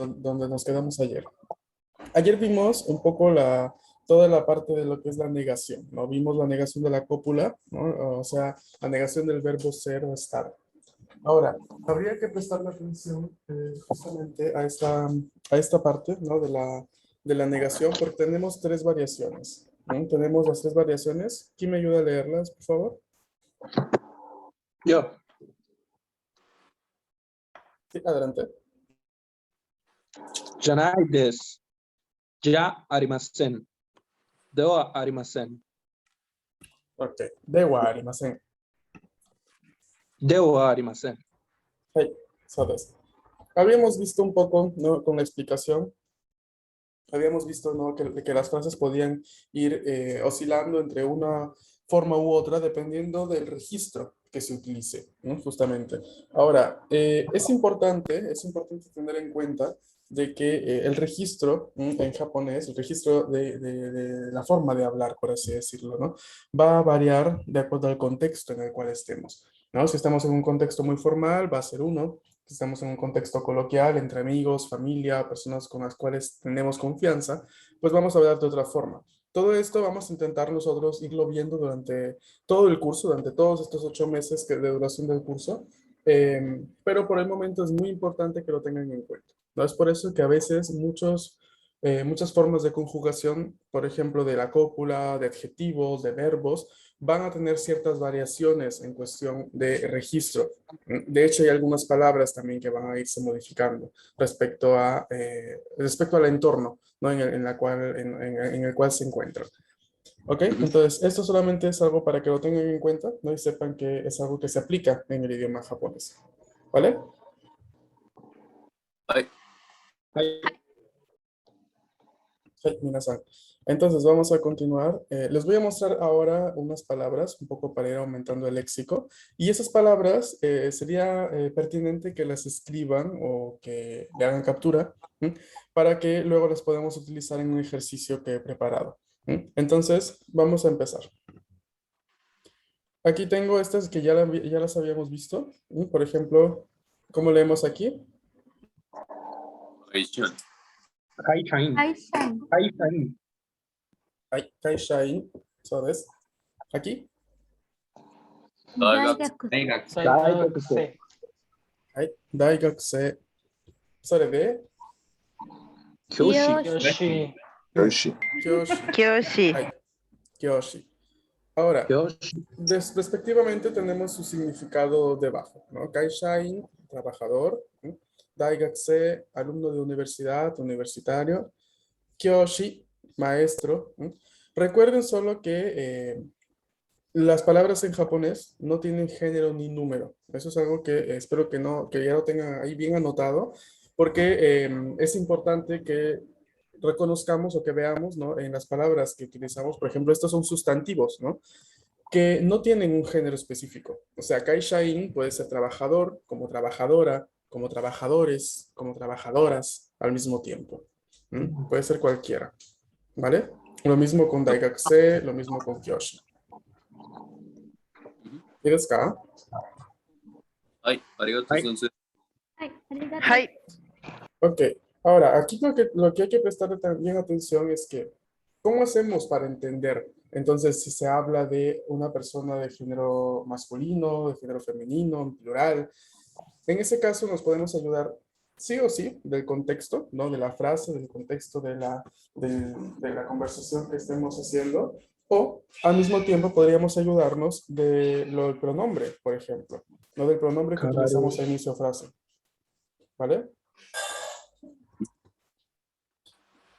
donde nos quedamos ayer. Ayer vimos un poco toda la parte de lo que es la negación, ¿no? Vimos la negación de la cópula, ¿no? O sea, la negación del verbo ser o estar. Ahora, habría que prestarle atención justamente a esta parte, ¿no? De la negación, porque tenemos tres variaciones, ¿no? Tenemos las tres variaciones. ¿Quién me ayuda a leerlas, por favor? Yo. Sí, adelante. じゃないです。じゃありません。ではありません。Ok. De wa arimasen. ではありません。Hey, sabes. Habíamos visto un poco, ¿no? Con la explicación, habíamos visto, ¿no? Que las frases podían ir oscilando entre una forma u otra dependiendo del registro que se utilice, ¿no? Justamente. Ahora, es importante tener en cuenta de que el registro en japonés, el registro de la forma de hablar, por así decirlo, ¿no? Va a variar de acuerdo al contexto en el cual estemos, ¿no? Si estamos en un contexto muy formal, va a ser uno. Si estamos en un contexto coloquial, entre amigos, familia, personas con las cuales tenemos confianza, pues vamos a hablar de otra forma. Todo esto vamos a intentar nosotros irlo viendo durante todo el curso, durante todos estos 8 meses de duración del curso, pero por el momento es muy importante que lo tengan en cuenta, ¿no? Es por eso que a veces muchas formas de conjugación, por ejemplo, de la cópula, de adjetivos, de verbos, van a tener ciertas variaciones en cuestión de registro. De hecho, hay algunas palabras también que van a irse modificando respecto al entorno, ¿no? En el cual se encuentran. ¿Ok? Entonces, esto solamente es algo para que lo tengan en cuenta, ¿no? Y sepan que es algo que se aplica en el idioma japonés. ¿Vale? はい。はい。Sí, minasan. Entonces, vamos a continuar. Les voy a mostrar ahora unas palabras, un poco para ir aumentando el léxico. Y esas palabras sería pertinente que las escriban o que le hagan captura, ¿m? Para que luego las podamos utilizar en un ejercicio que he preparado. ¿M? Entonces, vamos a empezar. Aquí tengo estas que ya las habíamos visto. ¿M? Por ejemplo, ¿cómo leemos aquí? はい、じゃあ会社員。会社員。会社員。Ay, kaishain, ¿sabes? Aquí. 大学大学。大学生。大学生。はい、大学生。それで、教師。教師。 Yoshi. kyoshi. Kyoshi. Ay, kyoshi. Ahora, 教師。 respectivamente tenemos su significado debajo, ¿no? Kaishain, trabajador. ¿Sí? Daigakusei, alumno de universidad, universitario. Kyoshi, maestro. ¿Sí? Recuerden solo que las palabras en japonés no tienen género ni número. Eso es algo que espero que ya lo tengan ahí bien anotado, porque es importante que reconozcamos o que veamos, ¿no? En las palabras que utilizamos, por ejemplo, estos son sustantivos, ¿no? Que no tienen un género específico. O sea, kaishain puede ser trabajador, como trabajadora, como trabajadores, como trabajadoras al mismo tiempo. ¿Mm? Puede ser cualquiera, ¿vale? Lo mismo con daigakusei, lo mismo con kyoshi. ¿Y desu ka? はい、ありがとう、先生。はい、ありがとう。はい。 Ok, ahora aquí lo que hay que prestarle también atención es que, ¿cómo hacemos para entender? Entonces, si se habla de una persona de género masculino, de género femenino, en plural, en ese caso nos podemos ayudar sí o sí del contexto, ¿no? De la frase, del contexto de la conversación que estemos haciendo, o al mismo tiempo podríamos ayudarnos del pronombre, por ejemplo, ¿no? Del pronombre que Claro. utilizamos a inicio de frase, ¿vale?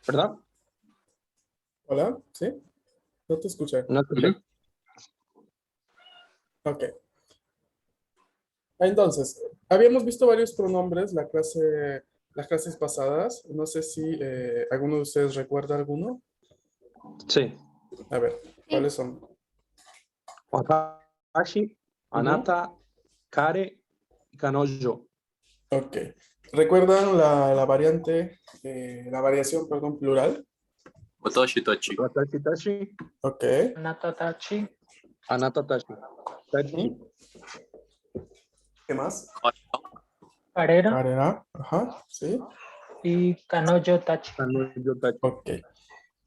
¿Verdad? ¿Hola? ¿Sí? No te escuché. No escuché. Ok. Entonces, habíamos visto varios pronombres las clases pasadas. No sé si alguno de ustedes recuerda alguno. Sí. A ver, ¿cuáles son? 私、あなた、彼、彼女。 Ok. ¿Recuerdan la variación, perdón, plural? 私たち。私たち、 Ok. あなたたち。あなたたち。たち。 ¿Mm? ¿Qué más? 会社。彼ら。 Carrera. Ajá, sí. y kanojo tachi. Kanojo tachi. Ok.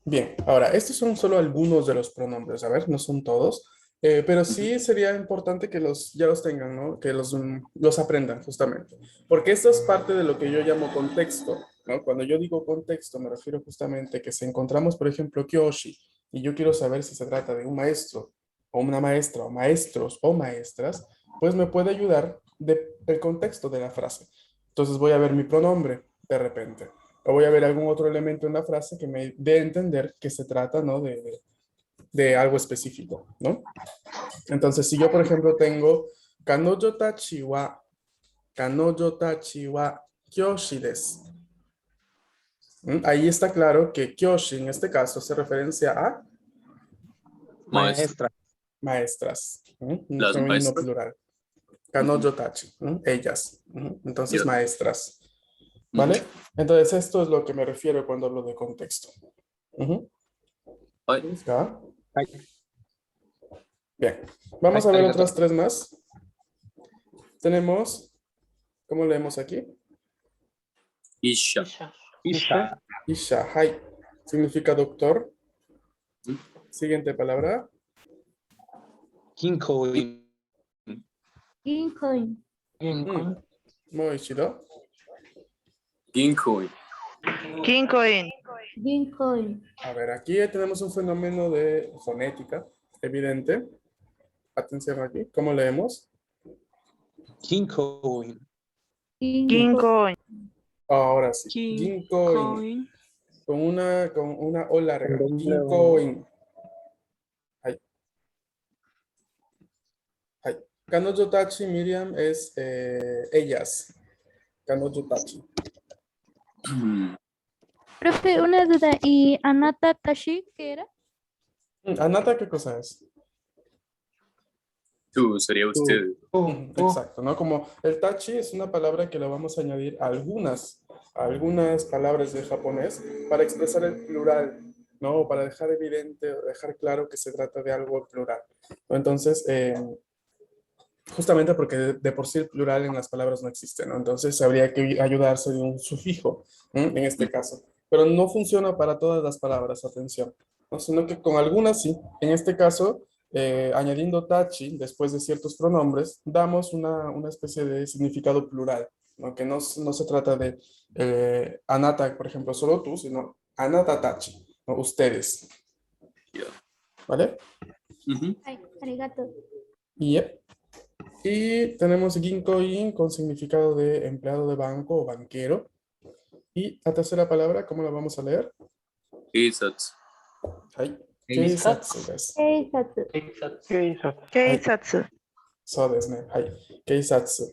Bien, ahora, estos son solo algunos de los pronombres, a ver, no son todos, pero sí sería importante que ya los tengan, ¿no? Que los aprendan justamente, porque esto es parte de lo que yo llamo contexto, ¿no? Cuando yo digo contexto me refiero justamente que si encontramos, por ejemplo, kyoshi, y yo quiero saber si se trata de un maestro, o una maestra, o maestros, o maestras, pues me puede ayudar el contexto de la frase. Entonces voy a ver mi pronombre de repente o voy a ver algún otro elemento en la frase que me dé a entender que se trata, ¿no? de algo específico, ¿no? Entonces, si yo, por ejemplo, tengo kanojo tachi wa kyoshi desu. Ahí está claro que kyoshi en este caso se referencia a Maestro. Maestra. maestras, un Las femenino maestras. plural. Kanojo tachi, ellas. Entonces, Ya. maestras. ¿Vale? Entonces, esto es lo que me refiero cuando hablo de contexto. Ay, ¿Ya? Ay, Bien, vamos a ver arigato. otras tres más. Tenemos, ¿cómo leemos aquí? Isha. Isha. Isha. Isha, hai, significa doctor. Mm. Siguiente palabra. Kinkoin. Ginkoi. Moishido. Ginkoi. Kinkoin. Ginkoi. A ver, aquí tenemos un fenómeno de fonética evidente. Atención aquí, ¿cómo leemos? Kinkoin. Kinkoin. Ahora sí, ginkoin, con una O larga. Ginkoin. Hai. Hai. Kanojo tachi, Miriam, es ellas. Kanojo tachi. Profe, una duda. ¿Y Anata Tashi qué era? Anata, ¿qué cosa es? Tú, sería usted. Exacto, ¿no? Como el tachi es una palabra que le vamos a añadir a algunas palabras de japonés para expresar el plural, ¿no? Para dejar evidente, dejar claro que se trata de algo plural. Entonces, justamente porque de por sí el plural en las palabras no existe, ¿no? Entonces habría que ayudarse de un sufijo, en este caso. Pero no funciona para todas las palabras, atención, ¿no? Sino que con algunas sí. En este caso, añadiendo tachi después de ciertos pronombres, damos una especie de significado plural, ¿no? Que no se trata de anata, por ejemplo, solo tú, sino anata tachi, ¿no? Ustedes. Ya. ¿Vale? Ujú. Ay, arigato. Yep. Y tenemos ginko-in con significado de empleado de banco o banquero. Y la tercera palabra, ¿cómo la vamos a leer? Isatsu. Hai. Keisatsu. Keisatsu desu. Keisatsu. Keisatsu. Keisatsu. So desu ne. Hai. Keisatsu.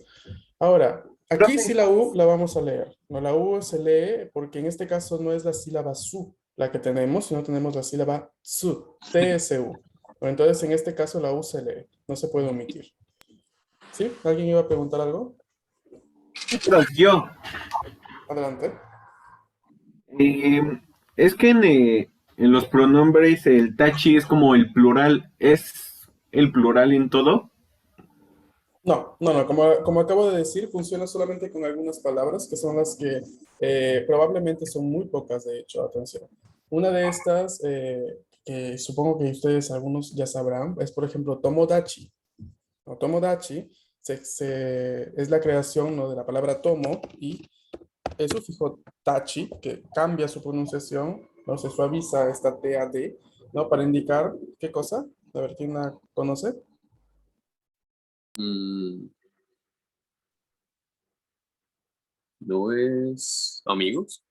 Ahora, aquí sí la U la vamos a leer. No, la U se lee porque en este caso no es la sílaba su la que tenemos, sino tenemos la sílaba tsu, TSU. Bueno, entonces en este caso la U se lee, no se puede omitir. ¿Sí? ¿Alguien iba a preguntar algo? Yo, Adelante. eh, es que en los pronombres el tachi es como el plural, ¿es el plural en todo? No, no, no, como acabo de decir, funciona solamente con algunas palabras que son las que probablemente son muy pocas, de hecho, atención. Una de estas, que supongo que ustedes algunos ya sabrán, es por ejemplo tomodachi. ¿No? Tomodachi es la creación, ¿no? de la palabra tomo y el sufijo tachi, que cambia su pronunciación, ¿no? Se suaviza esta TAD, ¿no? Para indicar, ¿qué cosa? A ver, ¿quién la conoce? Mm, ¿no es amigos?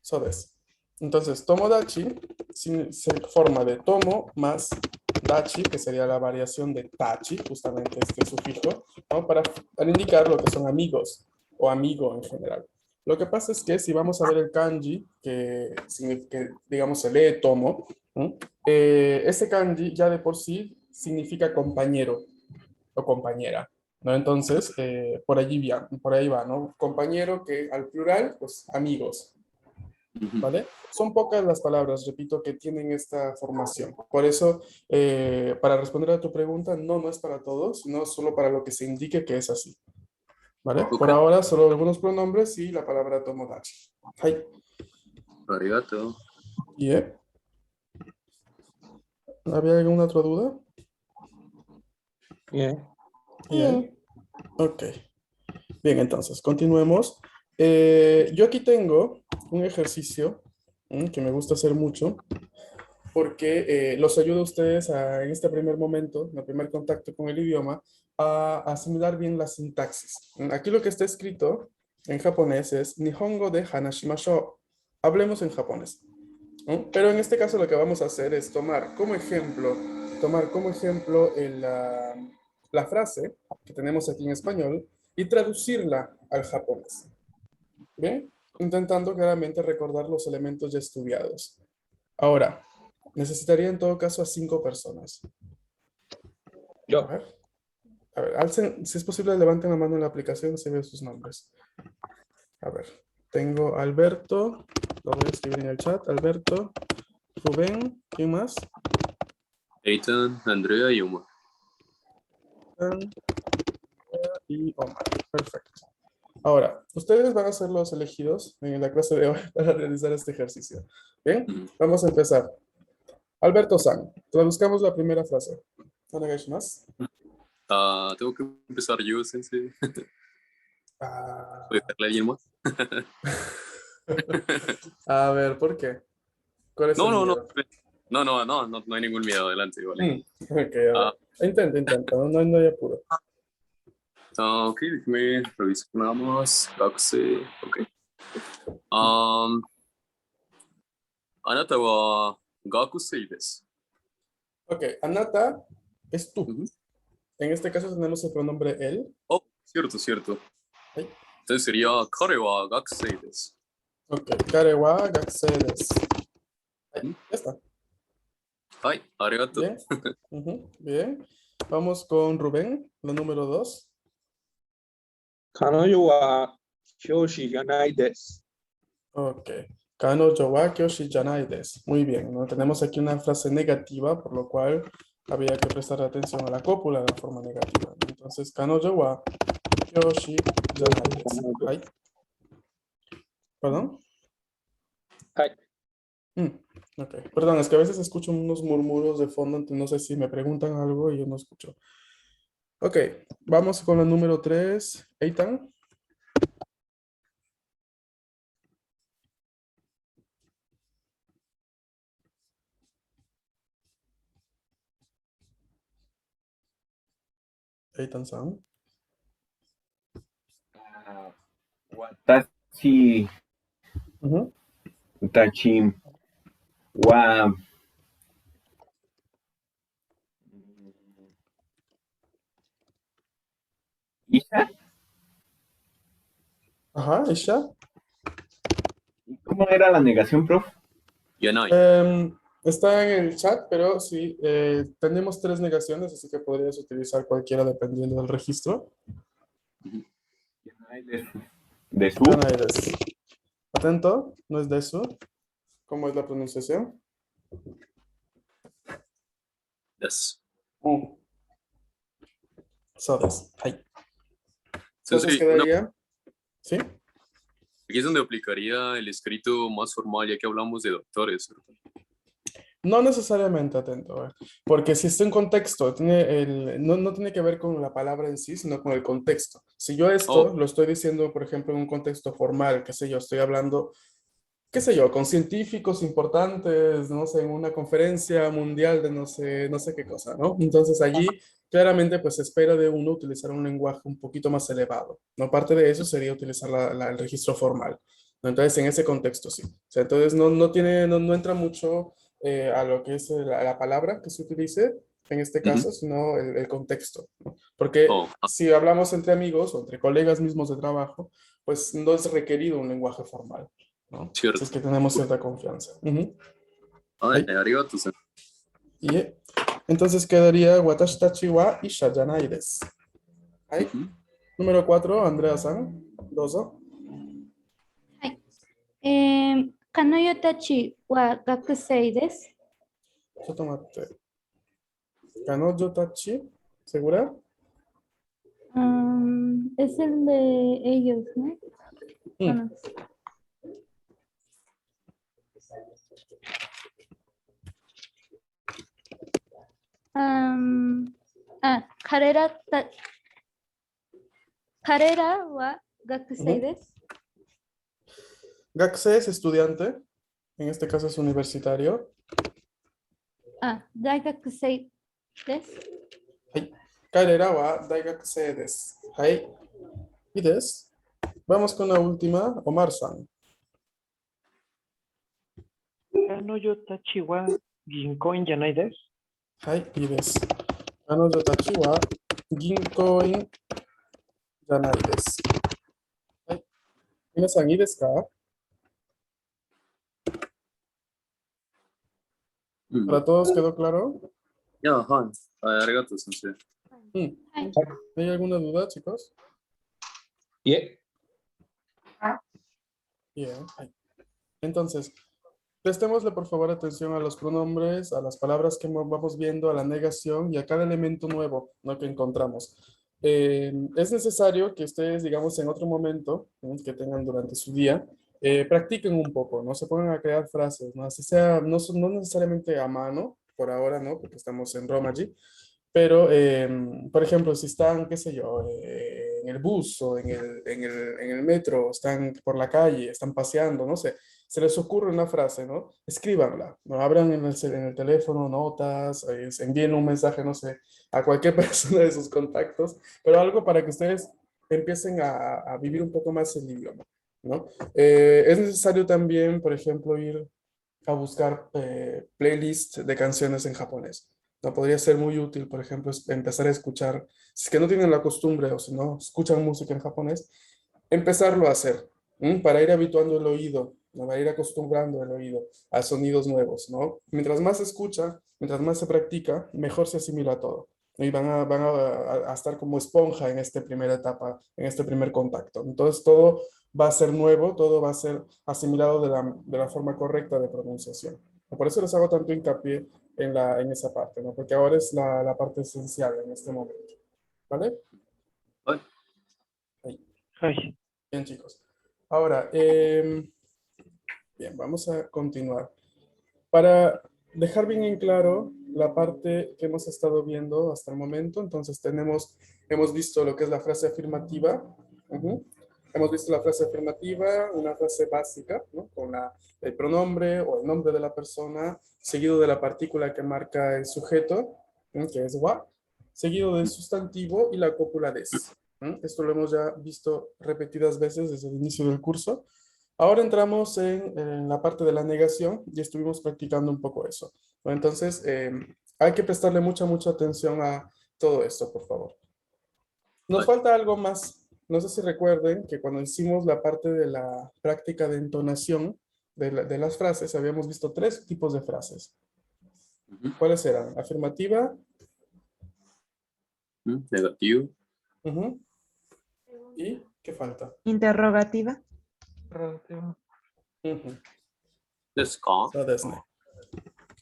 So des. Entonces, tomodachi se forma de tomo más dachi, que sería la variación de tachi, justamente este sufijo, ¿no? Para indicar lo que son amigos o amigo en general. Lo que pasa es que si vamos a ver el kanji, que digamos se lee tomo, ¿no? Ese kanji ya de por sí significa compañero o compañera, ¿no? Entonces, por ahí va, ¿no? Compañero que al plural, pues amigos, Ujú. ¿vale? Son pocas las palabras, repito, que tienen esta formación. Por eso, para responder a tu pregunta, no es para todos, sino solo para lo que se indique que es así. ¿Vale? Por Ok. ahora solo algunos pronombres y la palabra tomodachi. Hai. Arigato. Bien. ¿Había alguna otra duda? Bien. Bien. Ok. Bien, entonces, continuemos. Yo aquí tengo un ejercicio que me gusta hacer mucho porque los ayuda a ustedes en este primer momento, en el primer contacto con el idioma, a asimilar bien la sintaxis. Aquí lo que está escrito en japonés es Nihongo de Hanashimashou. Hablemos en japonés. Pero en este caso lo que vamos a hacer es tomar como ejemplo la frase que tenemos aquí en español y traducirla al japonés. ¿Bien? Intentando claramente recordar los elementos ya estudiados. Ahora, necesitaría en todo caso a 5 personas. Yo. A ver, alcen, si es posible, levanten la mano en la aplicación, se ven sus nombres. A ver, tengo Alberto, lo voy a escribir en el chat, Alberto, Rubén, ¿quién más? Ethan, Andrea y Omar. Y Omar, perfecto. Ahora, ustedes van a ser los elegidos en la clase de hoy para realizar este ejercicio. Bien, Ujú. vamos a empezar. Alberto San, traduzcamos la primera frase. Onegaishimasu. Tengo que empezar yo, sensei. Ah, ¿Puede darle a alguien más? a ver, ¿por qué? ¿Cuál es No, el no, no. miedo? No hay ningún miedo. Adelante, vale. Ok, a ver. Ah, Intenta, no hay apuro. ok, déjeme revisar nada más. Gakusei, ok. Um, あなたは学生です. Ok, Anata es tú. Ujú. En este caso tenemos el pronombre él. Oh, cierto. Ay. Entonces sería 彼は学生です. Ok, Kare wa gakusei desu. Ay, ya está. はい、ありがとう. Bien. Ujú, bien. Vamos con Rubén, la número 2. Kanoyo wa kyoshi janai desu. Ok. Kanojo wa kyoshi janai desu. Muy bien, ¿no? Tenemos aquí una frase negativa, por lo cual había que prestar atención a la cópula de la forma negativa. Entonces, Kanojo wa kyoshi janai desu. Ay. ¿Perdón? Hai. Ok. Perdón, es que a veces escucho unos murmuros de fondo, entonces no sé si me preguntan algo y yo no escucho. Ok, vamos con la número 3. Eitan. Eitan-san. Watashi, Ujú. Tachi, wa, Isha. Ajá, Isha. ¿Cómo era la negación, prof? いやない. Está en el chat, pero sí, tenemos 3 negaciones, así que podrías utilizar cualquiera dependiendo del registro. De su. Janai desu. Atento, no es desu. ¿Cómo es la pronunciación? です. So desu. Hai. Sensei, Entonces quedaría. ¿Sí? aquí es donde aplicaría el escrito más formal, ya que hablamos de doctores, ¿cierto? No necesariamente atento, porque si está en contexto, no tiene que ver con la palabra en sí, sino con el contexto. Si yo esto lo estoy diciendo, por ejemplo, en un contexto formal, qué sé yo, estoy hablando, qué sé yo, con científicos importantes, no sé, en una conferencia mundial de no sé qué cosa, ¿no? Entonces allí claramente pues se espera de uno utilizar un lenguaje un poquito más elevado, ¿no? Parte de eso sería utilizar el registro formal, ¿no? Entonces en ese contexto sí. O sea, entonces no entra mucho a lo que es la palabra que se utilice en este Ujú. caso, sino el contexto, ¿no? Porque Oh, si hablamos entre amigos o entre colegas mismos de trabajo, pues no es requerido un lenguaje formal, ¿no? Si cierto. es que tenemos cierta confianza. Ujú. Ay, Ahí. arigato, sensei. Y entonces quedaría Watashi tachi wa isha janai desu. Ahí. Ujú. Número 4, Andrea-san. Dozo. 彼女たちは学生です。Chotomate. Kanojo tachi. ¿Segura? Es el de ellos, ¿no? Bueno, carrera wa gakusei desu. Gakusei es estudiante, en este caso es universitario. Daigakusei desu. Karera wa daigakusei desu. Hai. Y des. Vamos con la última, Omar-san. Kanoyo tachi wa ginkoin janai desu. Hai, y des. Kanojo tachi wa ginkoin janai desu. Hai. Minasan, ¿y desu ka? ¿Para todos quedó claro? Ya, arigato, sensei. ¿Hay alguna duda, chicos? Yeah. Bien. Entonces, prestémosle por favor atención a los pronombres, a las palabras que vamos viendo, a la negación y a cada elemento nuevo, ¿no?, que encontramos. Es necesario que ustedes, digamos, en otro momento, ¿no?, que tengan durante su día, practiquen un poco, ¿no? Se pongan a crear frases, ¿no? Así sea, no necesariamente a mano, por ahora, ¿no? Porque estamos en Romaji, pero, por ejemplo, si están, qué sé yo, en el bus o en el metro, están por la calle, están paseando, no sé, se les ocurre una frase, ¿no? Escríbanla, ¿no? Abran en el teléfono notas, envíen un mensaje, no sé, a cualquier persona de sus contactos, pero algo para que ustedes empiecen a vivir un poco más el idioma, ¿no? Es necesario también, por ejemplo, ir a buscar playlists de canciones en japonés. No podría ser muy útil, por ejemplo, empezar a escuchar, si es que no tienen la costumbre o si no escuchan música en japonés, empezarlo a hacer, para ir habituando el oído, ¿no? Para ir acostumbrando el oído a sonidos nuevos, ¿no? Mientras más se escucha, mientras más se practica, mejor se asimila todo. Y van a estar como esponja en esta primera etapa, en este primer contacto. Entonces todo va a ser nuevo, todo va a ser asimilado de la forma correcta de pronunciación. Por eso les hago tanto hincapié en esa parte, ¿no? Porque ahora es la parte esencial en este momento. ¿Vale? Vale. Ay. Bien, chicos. Ahora, bien, vamos a continuar. Para dejar bien en claro la parte que hemos estado viendo hasta el momento, entonces hemos visto lo que es la frase afirmativa. Hemos visto la frase afirmativa, una frase básica, ¿no? Con el pronombre o el nombre de la persona, seguido de la partícula que marca el sujeto, ¿no?, que es wa, seguido del sustantivo y la cópula des. Esto lo hemos ya visto repetidas veces desde el inicio del curso. Ahora entramos en la parte de la negación y estuvimos practicando un poco eso, ¿no? Entonces, hay que prestarle mucha atención a todo esto, por favor. Nos falta algo más. No sé si recuerden que cuando hicimos la parte de la práctica de entonación de las frases, habíamos visto 3 tipos de frases. ¿Cuáles eran? Afirmativa. Negativo. ¿Y qué falta? Interrogativa. Desu ka? So desu ne.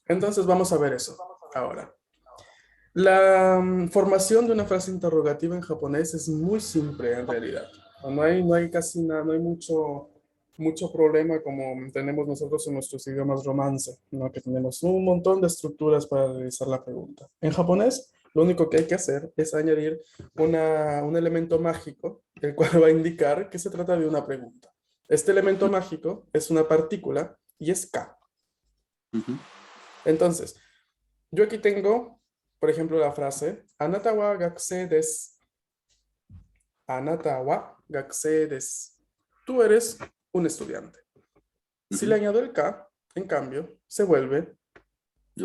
Entonces vamos a ver eso ahora. La formación de una frase interrogativa en japonés es muy simple en realidad. No hay casi nada, no hay mucho problema como tenemos nosotros en nuestros idiomas romance, ¿no? Que tenemos un montón de estructuras para realizar la pregunta. En japonés, lo único que hay que hacer es añadir un elemento mágico, el cual va a indicar que se trata de una pregunta. Este elemento mágico es una partícula y es ka. Entonces, yo aquí tengo, por ejemplo, la frase Anata wa gakusei desu. Anata wa gakusei desu. Tú eres un estudiante. Si le añado el ka, en cambio, se vuelve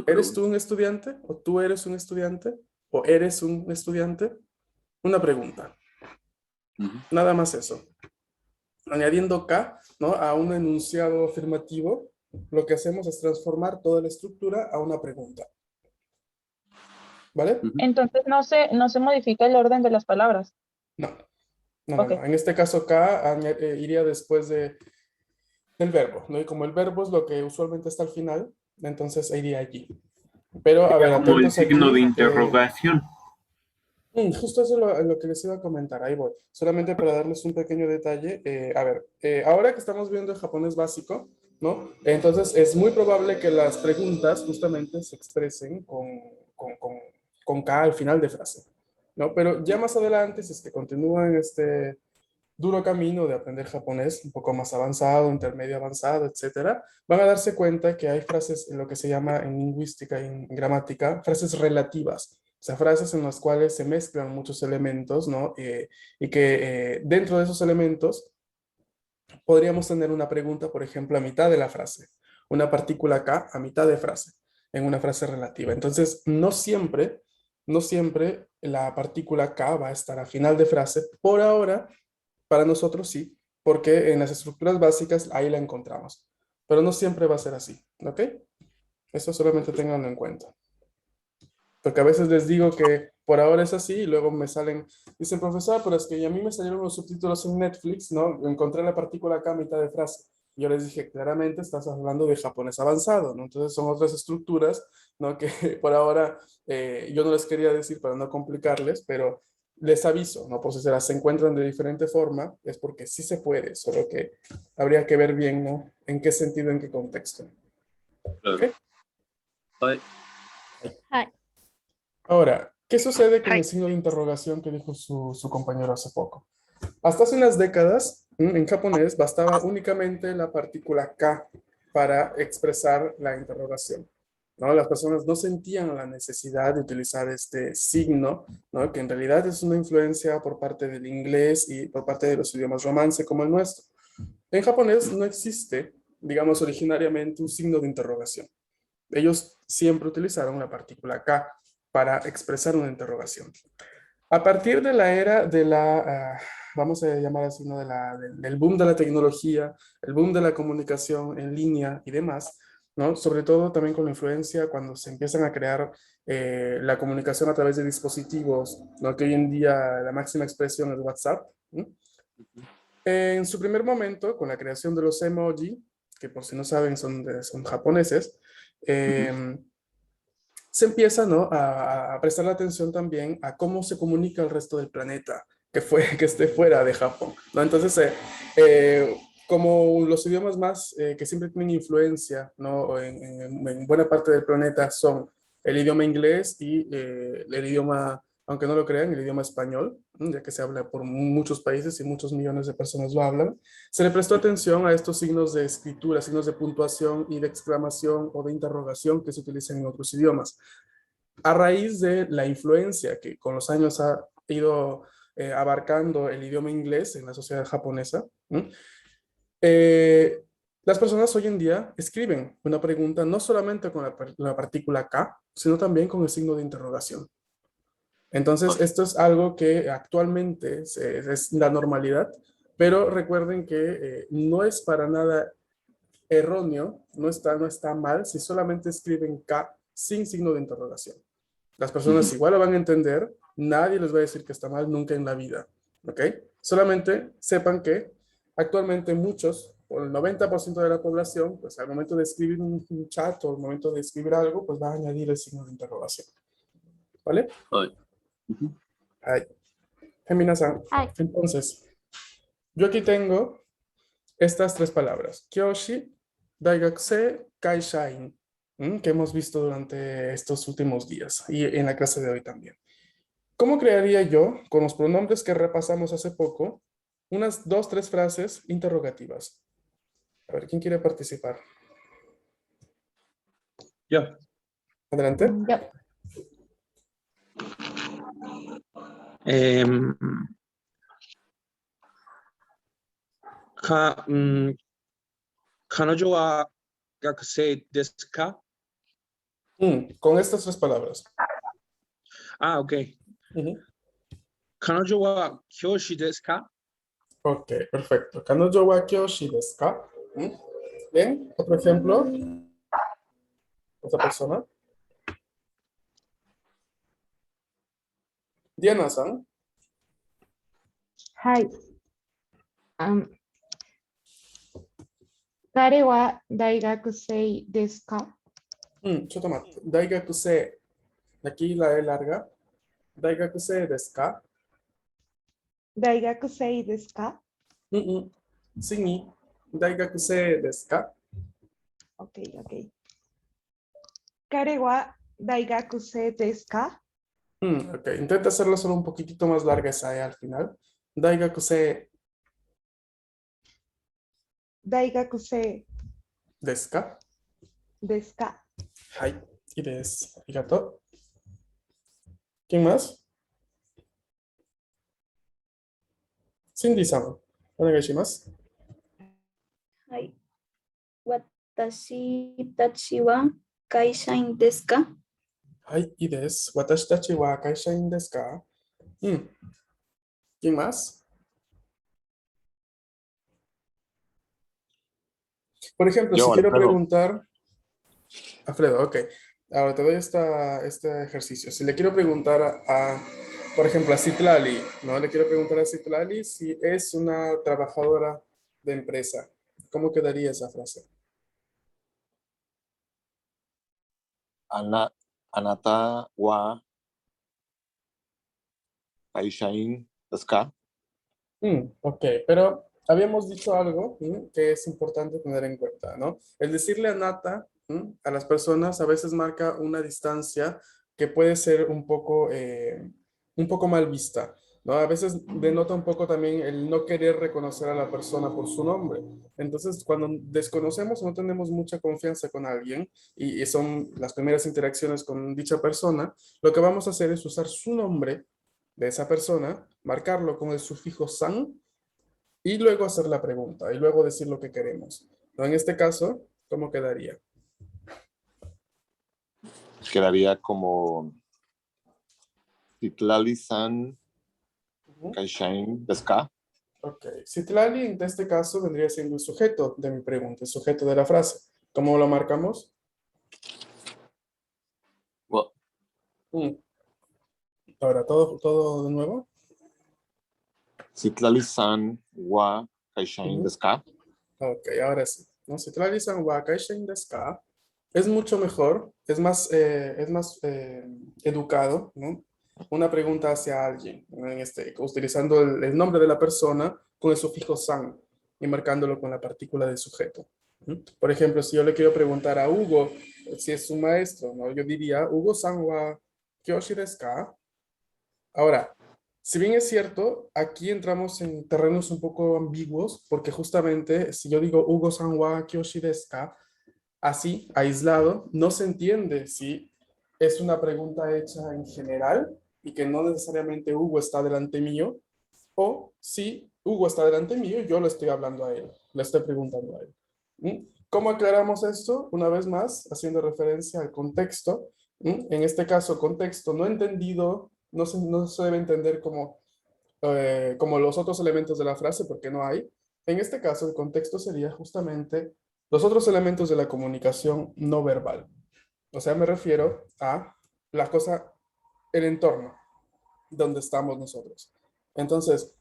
¿eres tú un estudiante? ¿O tú eres un estudiante? ¿O eres un estudiante? Una pregunta. Nada más eso. Añadiendo ka, ¿no?, a un enunciado afirmativo, lo que hacemos es transformar toda la estructura a una pregunta. ¿Vale? Entonces no se modifica el orden de las palabras. No. Ok. En este caso, K iría después del verbo, ¿no? Y como el verbo es lo que usualmente está al final, entonces iría allí. Pero, a ver, Como el atentos signo aquí, de interrogación. Justo eso es lo que les iba a comentar, ahí voy. Solamente para darles un pequeño detalle. A ver, ahora que estamos viendo el japonés básico, ¿no? Entonces es muy probable que las preguntas justamente se expresen con K al final de frase, ¿no? Pero ya más adelante, si es que continúan este duro camino de aprender japonés, un poco más avanzado, intermedio avanzado, etcétera, van a darse cuenta que hay frases en lo que se llama en lingüística y en gramática, frases relativas. O sea, frases en las cuales se mezclan muchos elementos, ¿no? Y que dentro de esos elementos podríamos tener una pregunta, por ejemplo, a mitad de la frase, una partícula K a mitad de frase, en una frase relativa. Entonces, no siempre la partícula K va a estar a final de frase. Por ahora, para nosotros sí, porque en las estructuras básicas ahí la encontramos. Pero no siempre va a ser así, ¿ok? Eso solamente tenganlo en cuenta. Porque a veces les digo que por ahora es así y luego me salen, dicen, profesor, pero es que a mí me salieron los subtítulos en Netflix, ¿no? Encontré la partícula acá a mitad de frase. Y yo les dije, claramente estás hablando de japonés avanzado, ¿no? Entonces son otras estructuras, ¿no? Que por ahora yo no les quería decir para no complicarles, pero les aviso, ¿no? Por si se encuentran de diferente forma, es porque sí se puede, solo que habría que ver bien, ¿no? En qué sentido, en qué contexto. Claro. ¿Ok? Ay, Hi. Ahora, ¿qué sucede con Hi. el signo de interrogación que dijo su compañero hace poco? Hasta hace unas décadas, en japonés bastaba únicamente la partícula K para expresar la interrogación, ¿no? Las personas no sentían la necesidad de utilizar este signo, ¿no? Que en realidad es una influencia por parte del inglés y por parte de los idiomas romance como el nuestro. En japonés no existe, digamos, originariamente un signo de interrogación. Ellos siempre utilizaron la partícula K para expresar una interrogación. A partir de la era de vamos a llamar así, ¿no? Del boom de la tecnología, el boom de la comunicación en línea y demás, ¿no? Sobre todo también con la influencia cuando se empiezan a crear la comunicación a través de dispositivos, ¿no? Que hoy en día la máxima expresión es WhatsApp, ¿no? En su primer momento, con la creación de los emoji, que por si no saben son japoneses, se empieza, ¿no? a prestar la atención también a cómo se comunica el resto del planeta que esté fuera de Japón, ¿no? Entonces, como los idiomas más que siempre tienen influencia, ¿no? En buena parte del planeta son el idioma inglés y el idioma, aunque no lo crean, el idioma español, ya que se habla por muchos países y muchos millones de personas lo hablan, se le prestó atención a estos signos de escritura, signos de puntuación y de exclamación o de interrogación que se utilizan en otros idiomas. A raíz de la influencia que con los años ha ido abarcando el idioma inglés en la sociedad japonesa, eh, las personas hoy en día escriben una pregunta no solamente con la partícula K, sino también con el signo de interrogación. Entonces, esto es algo que actualmente es la normalidad, pero recuerden que no es para nada erróneo, no está mal si solamente escriben K sin signo de interrogación. Las personas igual lo van a entender, nadie les va a decir que está mal nunca en la vida, ¿ok? Solamente sepan que actualmente muchos, o el 90% de la población, pues al momento de escribir un chat o al momento de escribir algo, pues va a añadir el signo de interrogación, ¿vale? ay. Ahí. Gemina-san. Hi. Entonces, yo aquí tengo estas tres palabras, Kyoshi, Daigakusei, Kaishain, que hemos visto durante estos últimos días y en la clase de hoy también. ¿Cómo crearía yo, con los pronombres que repasamos hace poco, unas 2, 3 frases interrogativas? A ver, ¿quién quiere participar? Yo. Adelante. Yo. Em, ka, 彼女は学生ですか? Con estas 3 palabras. Ah, ok. Ujú. 彼女は教師ですか? Ok, perfecto. Kanojo wa kyoshi desu ka? Bien, otro ejemplo. Otra persona. Diana-san. Hi. 彼は大学生ですか? Chotomate. Daigakusei. Aquí la E larga. Daigakusei desu ka? Daigakusei desu ka?次、大学生ですか? Ok, ok. Kare wa daigakusei desu ka? Ok, intenta hacerlo solo un poquitito más larga esa E al final. Daigakusei Daigakusei desu ka? desu ka? はい、いいです。ありがとう。¿Quién más? Cindy-san, お願いします。はい。私たちは会社員ですか？はい、いいです。私たちは会社員ですか? ¿Quién más? Por ejemplo, Yo, si quiero Alfredo. preguntar, Alfredo, ok. Ahora te doy este ejercicio. Si le quiero preguntar por ejemplo, a Citlali, ¿no? Le quiero preguntar a Citlali si es una trabajadora de empresa. ¿Cómo quedaría esa frase? Anata wa Kaishain desu ka? Ok, pero habíamos dicho algo que es importante tener en cuenta, ¿no? El decirle a Nata a las personas a veces marca una distancia que puede ser un poco mal vista, ¿no? A veces denota un poco también el no querer reconocer a la persona por su nombre. Entonces, cuando desconocemos o no tenemos mucha confianza con alguien y son las primeras interacciones con dicha persona, lo que vamos a hacer es usar su nombre de esa persona, marcarlo con el sufijo san y luego hacer la pregunta y luego decir lo que queremos. ¿No? En este caso, ¿cómo quedaría? Quedaría como Citlali-san Kaishain desu ka? Ok, Citlali en este caso vendría siendo el sujeto de mi pregunta, el sujeto de la frase. ¿Cómo lo marcamos? Wa. Ahora, todo de nuevo. Citlali-san wa Kaishain desu ka? Ok, ahora sí. ¿No? Citlali-san wa kaishain desu ka? Es mucho mejor, es más educado, ¿no? Una pregunta hacia alguien, ¿no? Utilizando el nombre de la persona con el sufijo san y marcándolo con la partícula del sujeto. Por ejemplo, si yo le quiero preguntar a Hugo si es su maestro, ¿no? Yo diría, Hugo-san wa kyoshi desu ka? Ahora, si bien es cierto, aquí entramos en terrenos un poco ambiguos, porque justamente si yo digo Hugo-san wa kyoshi desu ka, así, aislado, no se entiende si es una pregunta hecha en general y que no necesariamente Hugo está delante mío, o si Hugo está delante mío y yo le estoy hablando a él, le estoy preguntando a él. ¿Cómo aclaramos esto? Una vez más, haciendo referencia al contexto. En este caso, contexto no entendido, no se debe entender como los otros elementos de la frase, porque no hay. En este caso, el contexto sería justamente los otros elementos de la comunicación no verbal. O sea, me refiero a la cosa, el entorno donde estamos nosotros. Entonces,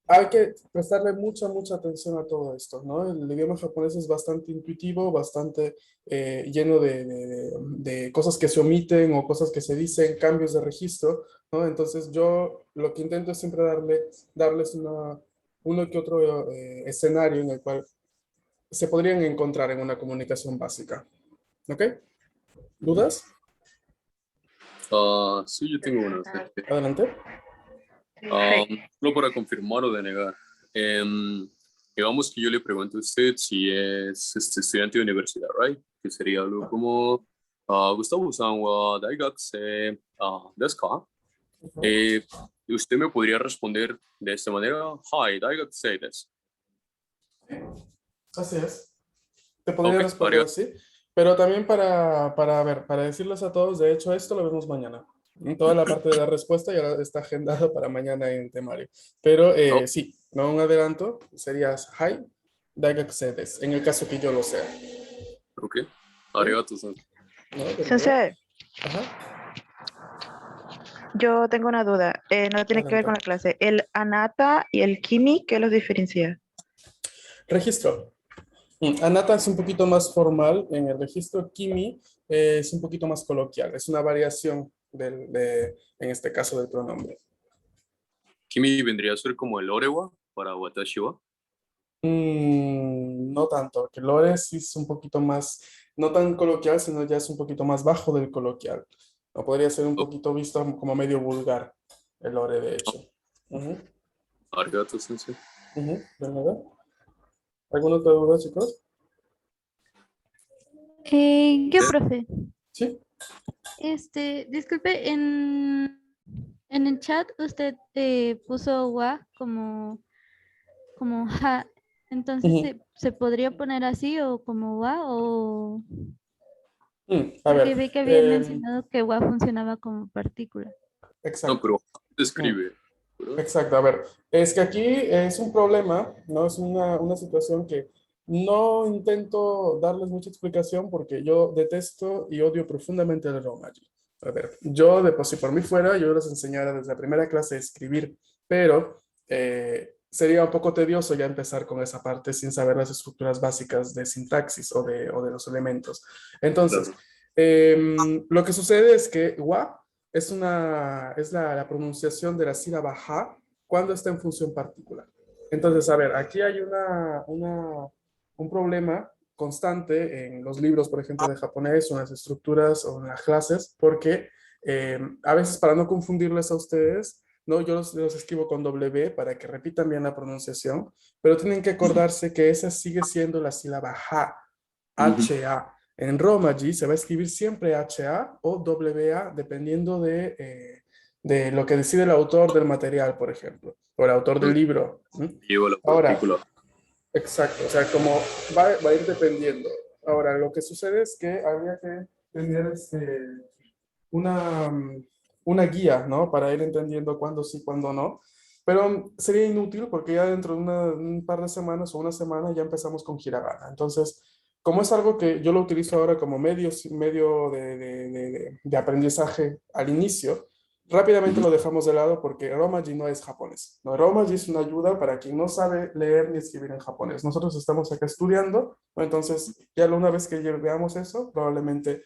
hay que prestarle mucha atención a todo esto, ¿no? El idioma japonés es bastante intuitivo, bastante lleno de cosas que se omiten o cosas que se dicen, cambios de registro, ¿no? Entonces yo lo que intento es siempre darles uno que otro escenario en el cual se podrían encontrar en una comunicación básica. ¿Ok? ¿Dudas? Sí, yo tengo una. Adelante. Solo para confirmar o denegar. Digamos que yo le pregunto a usted si es estudiante de universidad, ¿right? Que sería algo como Gustavo-san wa daigakusei desu ka? Y usted me podría responder de esta manera, Hi, daigakusei desu. Así es. Te podría Ok, responder arigato. así. Pero también para decirles a todos, de hecho, esto lo vemos mañana. Toda la parte de la respuesta ya está agendado para mañana en temario. Pero Oh, sí, no un adelanto, serías Hi, daigakusei desu, en el caso que yo lo sea. ok. Arigato-san. ¿No? De nada. Sensei, Ajá, yo tengo una duda. No tiene que ver con la adelante. clase. El anata y el kimi, ¿qué los diferencia? Registro. Anata es un poquito más formal en el registro. Kimi es un poquito más coloquial. Es una variación en este caso del pronombre. Kimi vendría a ser como el orewa para watashi wa. No tanto, que lore sí es un poquito más, no tan coloquial, sino ya es un poquito más bajo del coloquial. O podría ser un poquito visto como medio vulgar, el lore, de hecho. Ujú, Arigato, sensei. ¿de nada? ¿Alguna otra duda, chicos? Yo, profe, Sí. disculpe, en el chat usted puso wa como ja, entonces Ujú. se podría poner así o como wa o A porque ver, vi que había mencionado que wa funcionaba como partícula. No, exacto. pero se escribe. Exacto, a ver, es que aquí es un problema, ¿no? Es una situación que no intento darles mucha explicación porque yo detesto y odio profundamente el Romaji. A ver, yo de por si por mí fuera, yo les enseñara desde la primera clase a escribir, pero sería un poco tedioso ya empezar con esa parte sin saber las estructuras básicas de sintaxis o de los elementos. Entonces, lo que sucede es que wa es la pronunciación de la sílaba ja cuando está en función particular. Entonces, a ver, aquí hay un problema constante en los libros, por ejemplo, de japonés o en las estructuras o en las clases, porque a veces para no confundirles a ustedes, ¿no? Yo los escribo con W para que repitan bien la pronunciación, pero tienen que acordarse que esa sigue siendo la sílaba ja, H-A. En Romaji se va a escribir siempre H-A o W-A dependiendo de lo que decide el autor del material, por ejemplo, o el autor del libro. Llevo la Ahora, partícula. exacto, o sea, como va a ir dependiendo. Ahora, lo que sucede es que habría que tener una, una guía, ¿no? Para ir entendiendo cuándo sí, cuándo no. Pero sería inútil porque ya dentro de un par de semanas o una semana ya empezamos con hiragana. Entonces, como es algo que yo lo utilizo ahora como medio de aprendizaje al inicio, rápidamente lo dejamos de lado porque Romaji no es japonés. No, Romaji es una ayuda para quien no sabe leer ni escribir en japonés. Nosotros estamos acá estudiando, entonces ya una vez que veamos eso, probablemente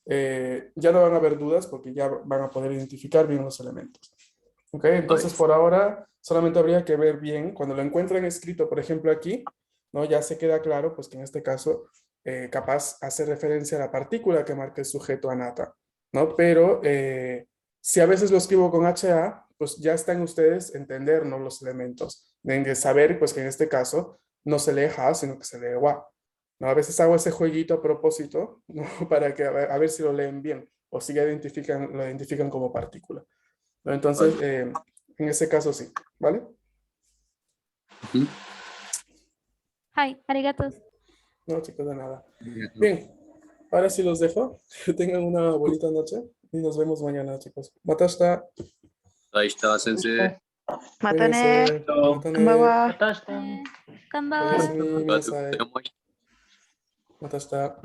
ya no van a haber dudas porque ya van a poder identificar bien los elementos. ¿Ok? Entonces, por ahora, solamente habría que ver bien, cuando lo encuentren escrito, por ejemplo, aquí, ¿no? Ya se queda claro, pues que en este caso, capaz hace referencia a la partícula que marca el sujeto anata, ¿no? Pero si a veces lo escribo con HA, pues ya está en ustedes entender, ¿no? Los elementos, de saber, pues que en este caso no se lee ja, sino que se lee wa. ¿No? A veces hago ese jueguito a propósito, ¿no? Para que a ver si lo leen bien o si ya lo identifican como partícula, ¿no? Entonces, en ese caso sí, ¿vale? Hi, arigatos. No, chicos, de nada. Bien, ahora sí los dejo. Que tengan una bonita noche y nos vemos mañana, chicos. Matasta. Ahí está, sensei. Matane. Matane. Konbawa. Kanbawa. Oyasumi, minasai. Matasta.